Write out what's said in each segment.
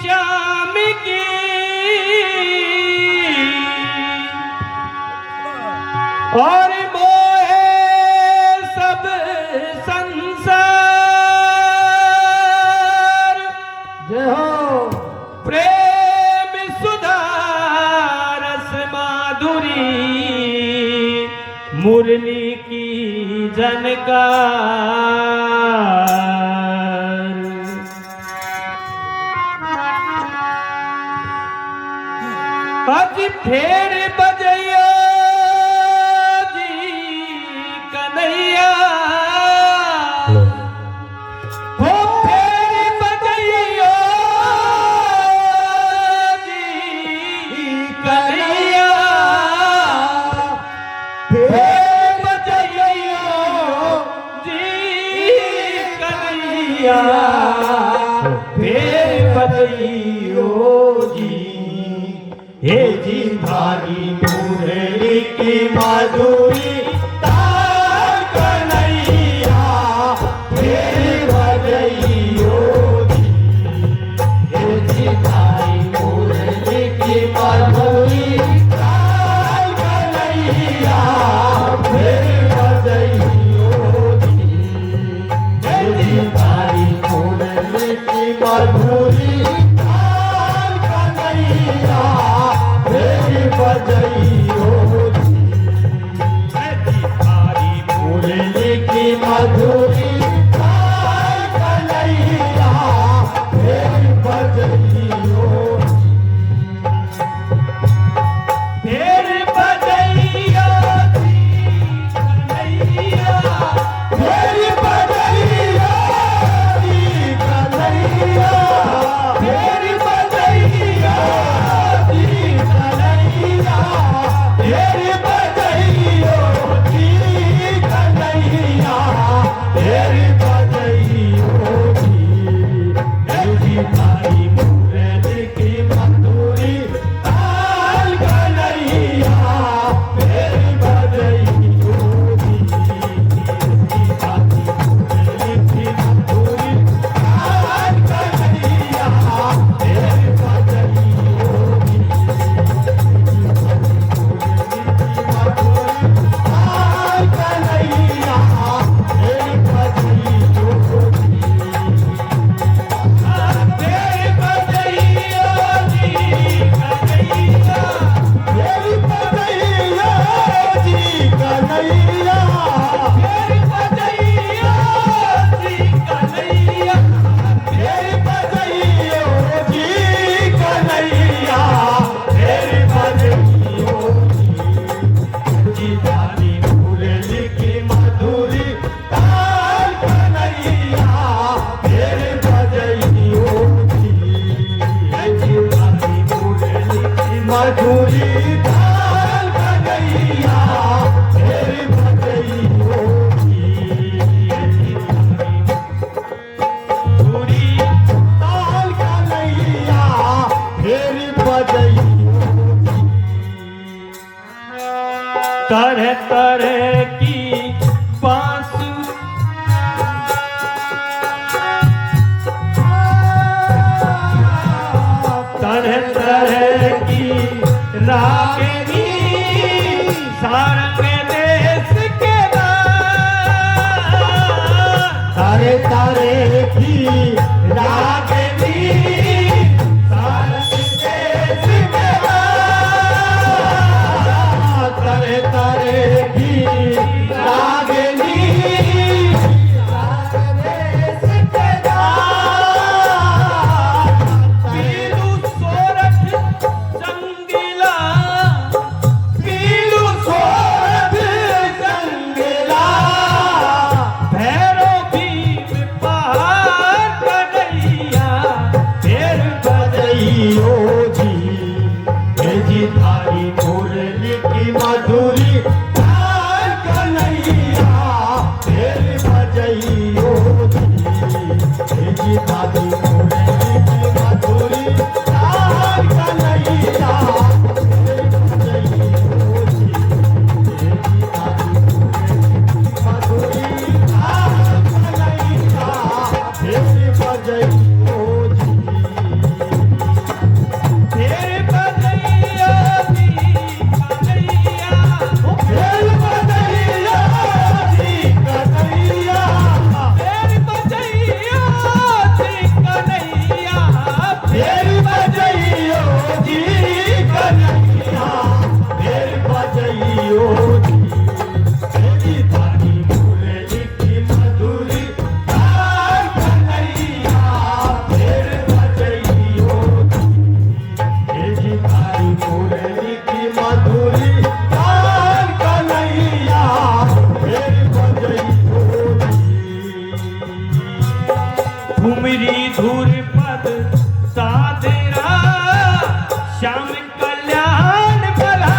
श्याम की और मोहे सब संसार। जय हो। प्रेम सुधा रस माधुरी मुरली की झनकार। आज फेर बजैया जी कन्हैया, हो फेर बजैया जी कन्हैया, फेर बजैया जी कन्हैया, फेर बजैयो जी हे जी धारी मुरली की माधुरी तार कन्हैया, फेर बजैयो जी हे जी धारी मुरली की माधुरी तार कन्हैया, फेर बजैयो जी हे जी धारी मुरली की माधुरी तार कन्हैया, बजैयो जी हे जी धारी मुरली की माधुरी तार कन्हैया, फेर बजैयो फेर बजैयो जी कन्हैया, फेर बजैयो जी कन्हैया, फेर बजैयो जी कन्हैया, फेर बजैयो जी कन्हैया, फेर बजैयो जी हे जी धारी मुरली की माधुरी तार कन्हैया, फेर बजैयो जी हे जी धारी मुरली की माधुरी तार कन्हैया, फेर बजैयो जी माधुरी तार कन्हैया, फेर बजैयो जी माधुरी तार कन्हैया, फेर बजैयो जी तरह तरह की बांसुरी तरह तरह की रागिनी सारंग देश के तारे तारे की रागिनी सारंग देश के तारे तारे की रागिनी सारंग देश के पीलू सोरठ जंगीला साधरा श्याम कल्याण भला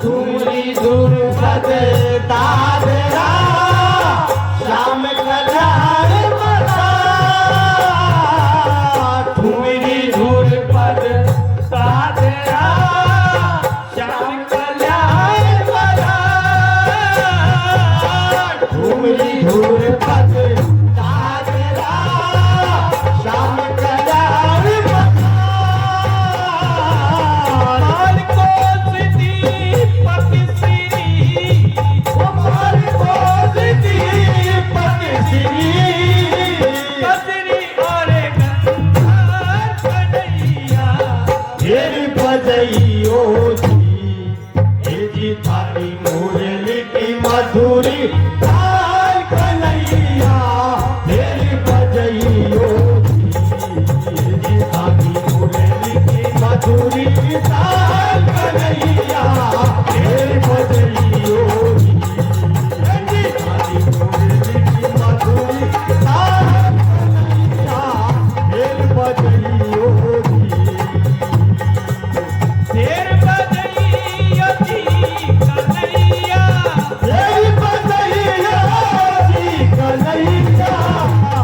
धूरी धूर पद दादरा श्याम कल्याण भला धूरी धूर पद साधरा श्याम कल्याण भला धूरी धूर पद दादरा श्याम कल्याण भला माल को दीपक श्री कुमार को दीपक श्री कजरी और गंगा कन्हैया तेरी बजइयो जी थारी मुरली की मधुरी ताल कन्हैया तेरी बजइयो जी थारी मुरली की मधुरी ताल कन्हैया तेरी बजइयो जी थारी मुरली की मधुरी ताल कन्हैया तेरी बजइयो शेर बजैया जी कन्हैया तेरी बजइयो जी कन्हैया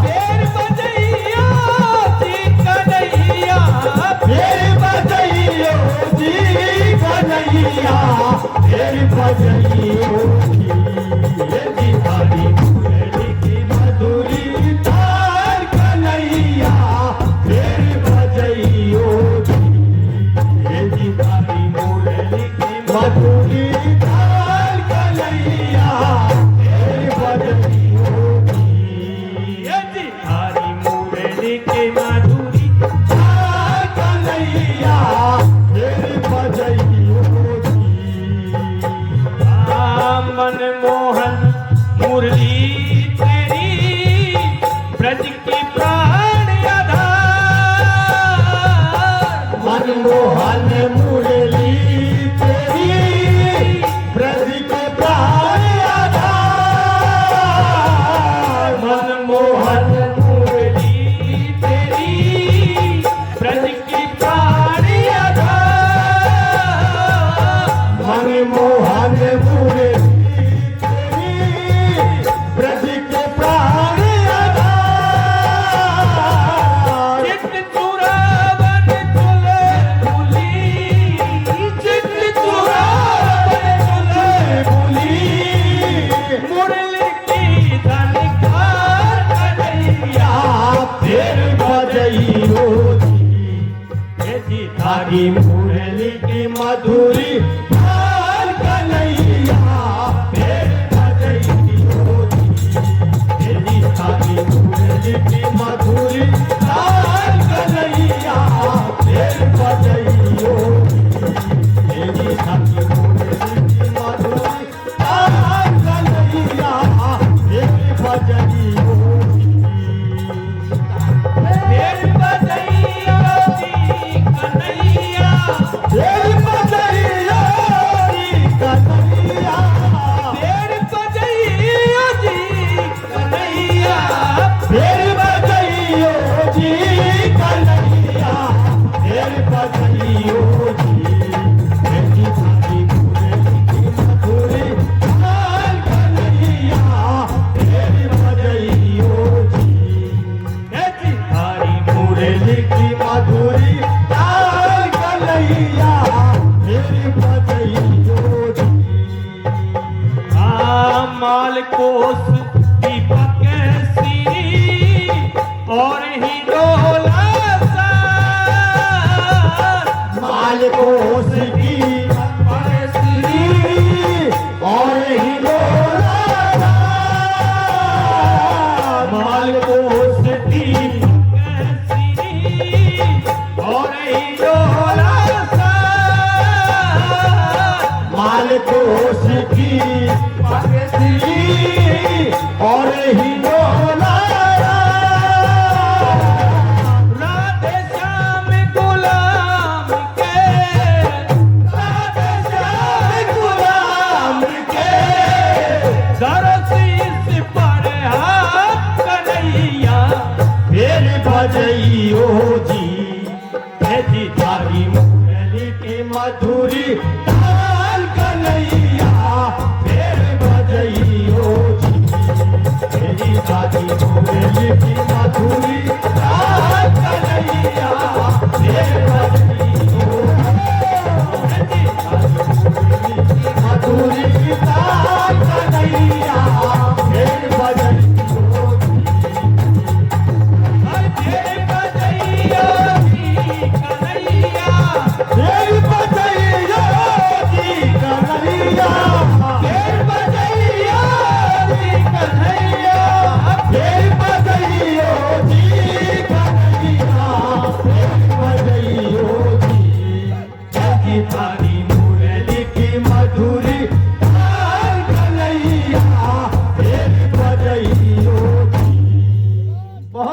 शेर बजैया जी कन्हैया तेरी बजइयो जी कन्हैया तेरी बजइयो जी थारी मुरली की मधुरी ताल कन्हैया तेरी बजइयो जी थारी मुरली की मधुरी ताल कन्हैया तेरी बजइयो ये जी हरी मुरली के माधुरी ताल कन्हैया तेरी बजइयो मनमोहन मुरली तेरी ब्रज की प्राण आधार मनमोहन मुरली तेरी ब्रज के प्राण आधार मनमोहन मुरली तेरी ब्रज की प्राण आधार मनमोहन मुरली तेरी ब्रज के प्राण आधार चित चुरावन तुले भूली चित चुरावन तुले भूली मुरली की धनकार कन्हैया तेरी बजइयो जी थारी मुरली की मधुरी ताल कन्हैया तेरी बजइयो जी थारी मुरली की मधुरी ताल कन्हैया तेरी बजइयो जी थारी मुरली की मधुरी ताल कन्हैया तेरी बजइयो तेर बजैया जी कन्हैया तेरी बजइयो जी कन्हैया तेर बजैया जी कन्हैया तेरी बजइयो जी कन्हैया तेरी बजइयो जी तेरी थारी मुरली की मधुरी ताल कन्हैया तेरी बजइयो ये जी हरी मुरली की मधुरी ताल कन्हैया तेरी बजइयो माल कोस दीपक श्री और ही डोला सा माल को उसकी श्री और हिलोला माल को उसकी और ही डोला सा माल को उसकी श्री और हिलोला राधे श्याम गुलाम के राधे श्याम गुलाम के दरसीस पर हाथ कन्हैया तेरे बजइयो जी, हे जी धारी मुरली की मधुरी ताल कन्हैया फिर बजइयो जी, हे जी धारी मुरली की मधुरी